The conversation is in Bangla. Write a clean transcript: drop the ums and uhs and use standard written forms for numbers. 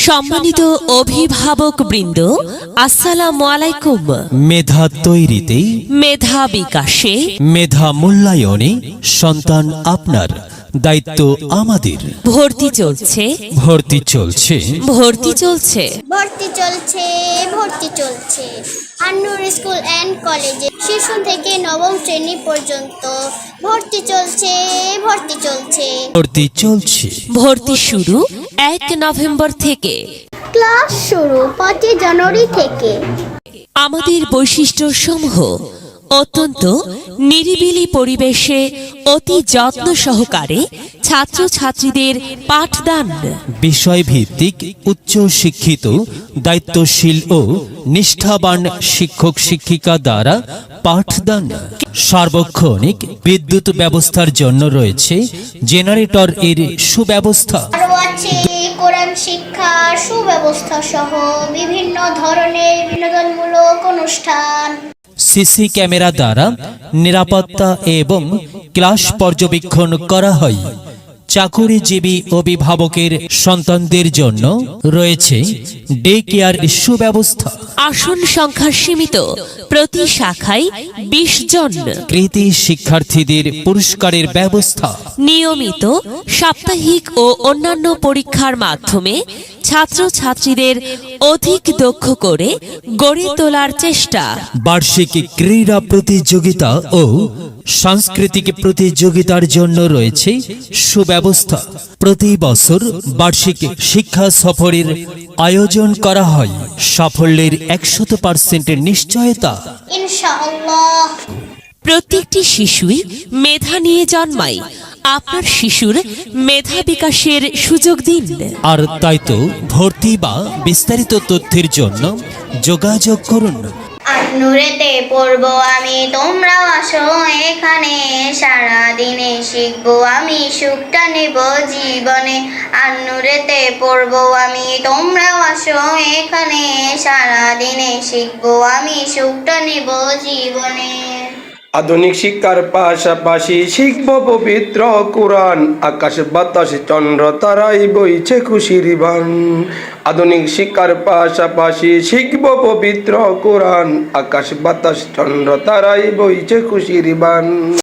সম্মানিত অভিভাবক বৃন্দ, আসসালামু আলাইকুম। মেধা তৈরিতে, মেধা বিকাশে, মেধা মূল্যায়নে সন্তান আপনার, দায়িত্ব আমাদের। ভর্তি চলছে, ভর্তি চলছে, ভর্তি চলছে। ভর্তি চলছে, ভর্তি চলছে। আন্নুর স্কুল অ্যান্ড কলেজে শিশু থেকে নবম শ্রেণী পর্যন্ত ভর্তি চলছে, ভর্তি চলছে। ভর্তি চলছে। ভর্তি শুরু 1 নভেম্বর থেকে। ক্লাস শুরু 25 জানুয়ারি থেকে। আমাদের বৈশিষ্ট্য সমূহ: অত্যন্ত নিরিবিলি পরিবেশে অতি যত্ন সহকারে ছাত্রছাত্রীদের পাঠদান, বিষয়ভিত্তিক উচ্চ শিক্ষিত, দায়িত্বশীল ও নিষ্ঠাবান শিক্ষক শিক্ষিকা দ্বারা পাঠদান। সার্বক্ষণিক বিদ্যুৎ ব্যবস্থার জন্য রয়েছে জেনারেটর এর সুব্যবস্থা। আরও আছে কোরআন শিক্ষার সুব্যবস্থা সহ বিভিন্ন ধরনের বিনোদনমূলক অনুষ্ঠান। সিসি ক্যামেরা দ্বারা নিরাপত্তা এবং ক্লাস পর্যবেক্ষণ করা হয়। চাকুরিজীবী অভিভাবকের সন্তানদের জন্য রয়েছে ডে কেয়ার সুব্যবস্থা। আসন সংখ্যা সীমিত, প্রতি শাখায় 20 জন। কৃতি শিক্ষার্থীদের পুরস্কারের ব্যবস্থা। নিয়মিত সাপ্তাহিক ও অন্যান্য পরীক্ষার মাধ্যমে ছাত্রছাত্রীদের অধিক দক্ষ করে গড়ে তোলার চেষ্টা। বার্ষিক ক্রীড়া প্রতিযোগিতা ও সাংস্কৃতিক প্রতিযোগিতার জন্য রয়েছে সুব্যবস্থা। প্রতি বছর বার্ষিক শিক্ষা সফরের আয়োজন করা হয়। সাফল্যের 100% নিশ্চয়তা। ইনশাআল্লাহ। প্রত্যেকটি শিশুই মেধা নিয়ে জন্মায়। আপনার শিশুর মেধা বিকাশের সুযোগ দিন। আর তাই তো ভর্তি বা বিস্তারিত তথ্যের জন্য যোগাযোগ করুন। আন্নুরেতে পড়বো আমি, তোমরাও আসো এখানে। সারা দিনে শিখবো আমি, সুখটা নেব জীবনে। আন্নুরেতে পড়বো আমি, তোমরাও আসো এখানে। সারা দিনে শিখবো আমি, সুখটা নেব জীবনে। আধুনিক শিক্ষার পাশাপাশি শিখব পবিত্র কোরআন। আকাশ বাতাস চন্দ্র তারাই বইছে খুশির বান। আধুনিক শিক্ষার পাশাপাশি শিখব পবিত্র কোরআন। আকাশ বাতাস চন্দ্র তারাই বইছে খুশির বান।